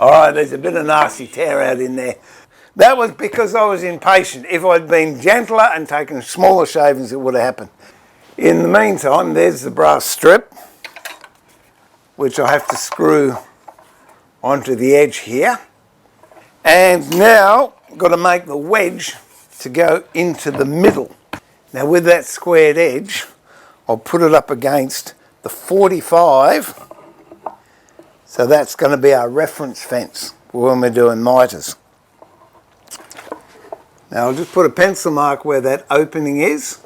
Alright, there's a bit of nasty tear out in there. That was because I was impatient. If I'd been gentler and taken smaller shavings, it would have happened. In the meantime, there's the brass strip, which I have to screw onto the edge here. And now I've got to make the wedge to go into the middle. Now with that squared edge, I'll put it up against the 45. So that's going to be our reference fence for when we're doing mitres. Now I'll just put a pencil mark where that opening is,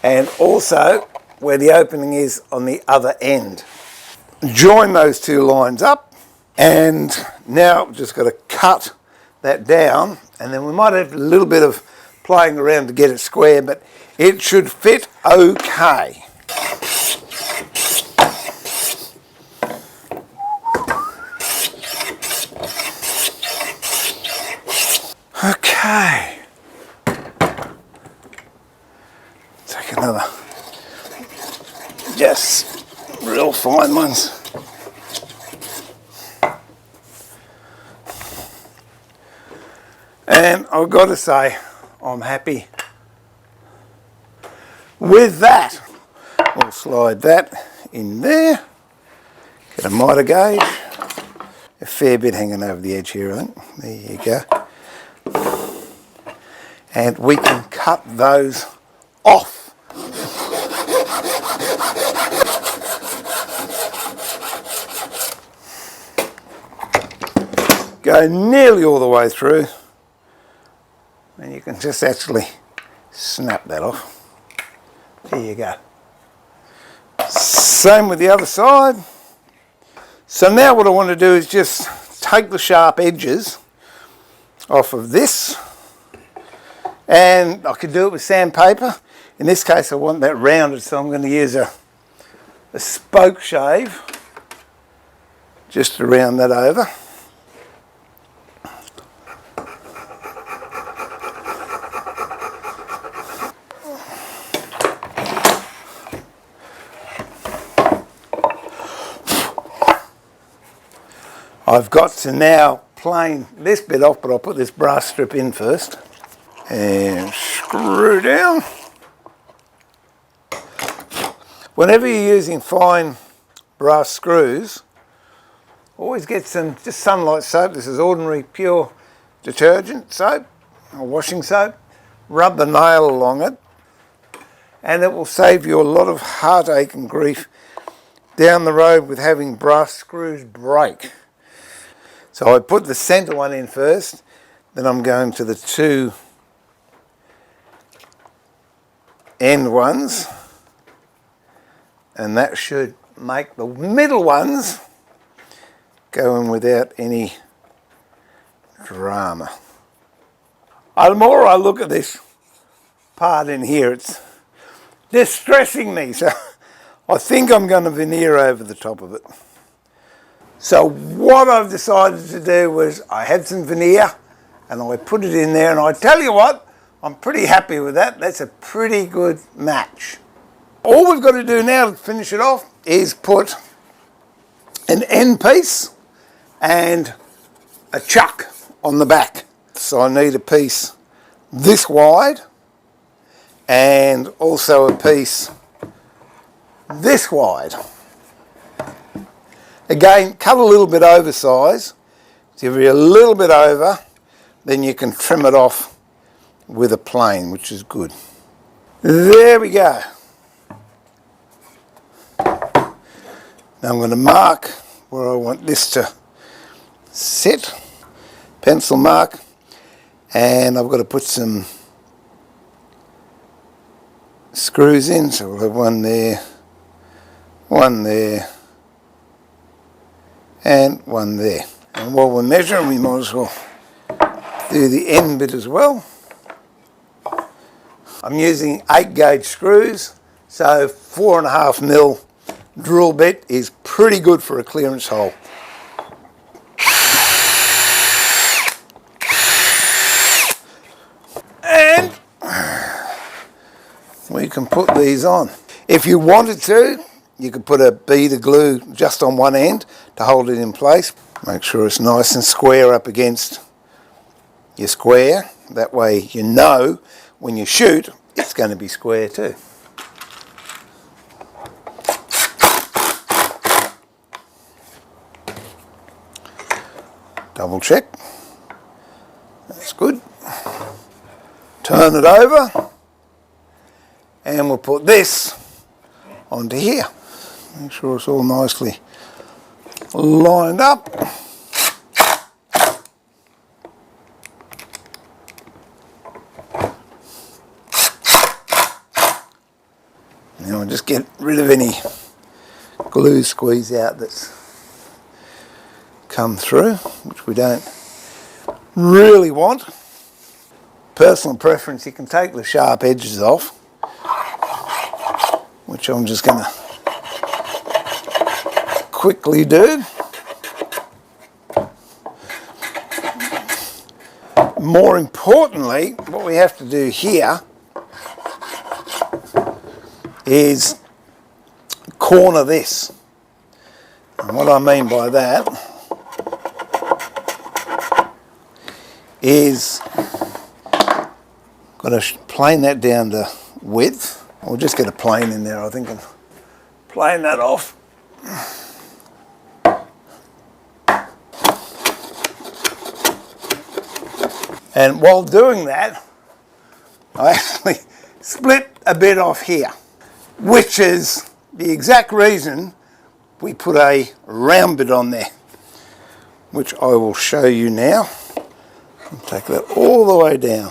and also where the opening is on the other end. Join those two lines up, and now I've just got to cut that down, and then we might have a little bit of playing around to get it square, but it should fit okay. Okay. Take another, just real fine ones. And I've got to say, I'm happy with that. We'll slide that in there. Get a mitre gauge. A fair bit hanging over the edge here, I think. There you go. And we can cut those off. Go nearly all the way through, and you can just actually snap that off. There you go. Same with the other side. So now what I want to do is just take the sharp edges off of this, and I could do it with sandpaper. In this case I want that rounded, so I'm going to use a spoke shave just to round that over. I've got to now plane this bit off, but I'll put this brass strip in first. And screw down. Whenever you're using fine brass screws, always get some just Sunlight soap. This is ordinary pure detergent soap or washing soap. Rub the nail along it, and it will save you a lot of heartache and grief down the road with having brass screws break. So I put the centre one in first, then I'm going to the two end ones, and that should make the middle ones go in without any drama. The more I look at this part in here, it's distressing me, so I think I'm going to veneer over the top of it. So what I've decided to do was I had some veneer and I put it in there, and I tell you what, I'm pretty happy with that. That's a pretty good match. All we've got to do now to finish it off is put an end piece and a chuck on the back. So I need a piece this wide and also a piece this wide. Again, cut a little bit oversize. So if you're a little bit over, then you can trim it off with a plane, which is good. There we go. Now I'm going to mark where I want this to sit. Pencil mark. And I've got to put some screws in. So we'll have one there, and one there. And while we're measuring, we might as well do the end bit as well. I'm using 8 gauge screws, so 4.5mm drill bit is pretty good for a clearance hole. And we can put these on. If you wanted to, you could put a bead of glue just on one end to hold it in place. Make sure it's nice and square up against your square. That way you know when you shoot it's going to be square too. Double check. That's good. Turn it over and we'll put this onto here. Make sure it's all nicely lined up. Now we'll just get rid of any glue squeeze out that's come through, which we don't really want. Personal preference, you can take the sharp edges off, which I'm just going to quickly do. More importantly, what we have to do here is corner this. And what I mean by that is got to plane that down to width. We'll just get a plane in there, I think, and plane that off. And while doing that, I actually split a bit off here, which is the exact reason we put a round bit on there, which I will show you now. I'll take that all the way down.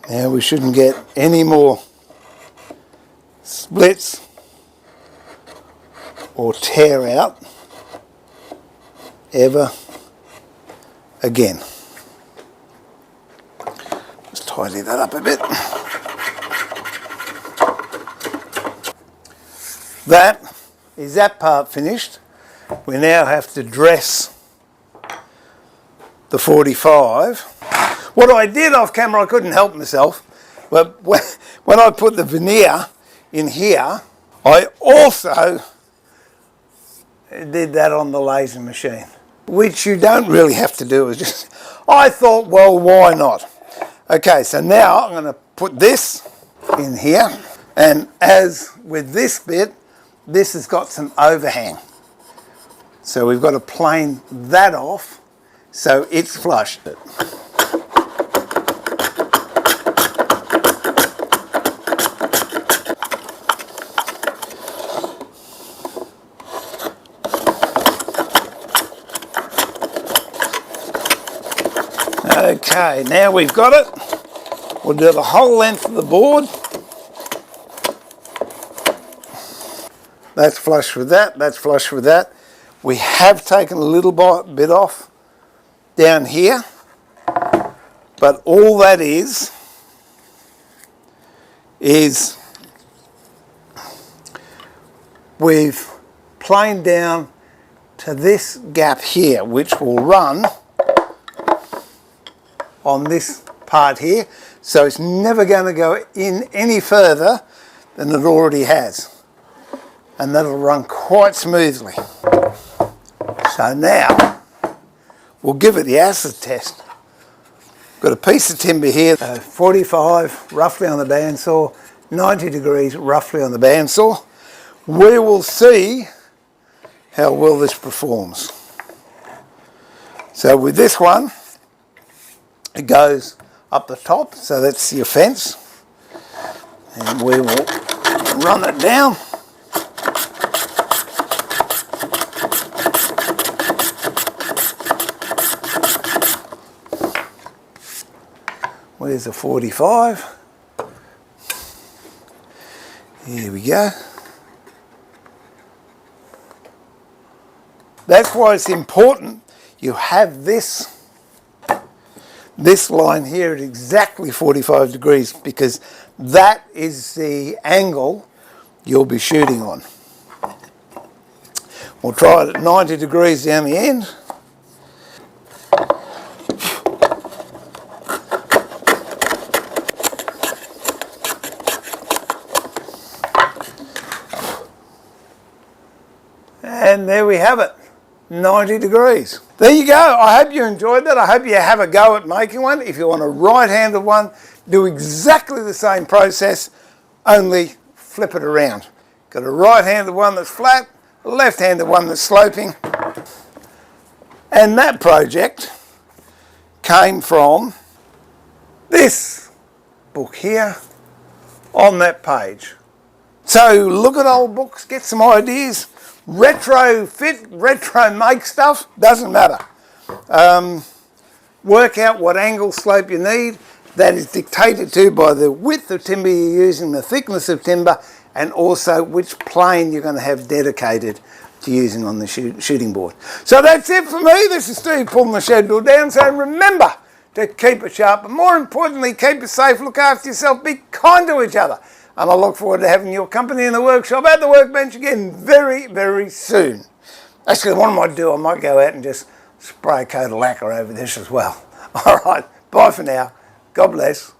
Now we shouldn't get any more splits or tear out ever again. Let's tidy that up a bit. That is that part finished. We now have to dress the 45. What I did off camera, I couldn't help myself, but when I put the veneer in here, I also did that on the laser machine, which you don't really have to do. It's just, I thought, well, why not? Okay, so now I'm going to put this in here, and as with this bit, this has got some overhang. So we've got to plane that off so it's flush. Okay, now we've got it. We'll do the whole length of the board. That's flush with that, that's flush with that. We have taken a little bit off down here, but all that is we've planed down to this gap here, which will run on this part here, so it's never going to go in any further than it already has, and that'll run quite smoothly. So now we'll give it the acid test. Got a piece of timber here, 45 roughly on the bandsaw, 90 degrees roughly on the bandsaw. We will see how well this performs. So with this one, it goes up the top, so that's your fence, and we will run it down. Where's the 45? Here we go. That's why it's important you have this line here at exactly 45 degrees, because that is the angle you'll be shooting on. We'll try it at 90 degrees down the end. And there we have it, 90 degrees. There you go. I hope you enjoyed that. I hope you have a go at making one. If you want a right-handed one, do exactly the same process, only flip it around. Got a right-handed one that's flat, a left-handed one that's sloping. And that project came from this book here on that page. So look at old books, get some ideas, retro fit, retro make stuff, doesn't matter. Work out what angle slope you need. That is dictated to by the width of timber you're using, the thickness of timber, and also which plane you're going to have dedicated to using on the shooting board. So that's it for me. This is Steve pulling the shed door down. So remember to keep it sharp, but more importantly, keep it safe, look after yourself, be kind to each other. And I look forward to having your company in the workshop at the workbench again very, very soon. Actually, what I might do, I might go out and just spray a coat of lacquer over this as well. All right, bye for now. God bless.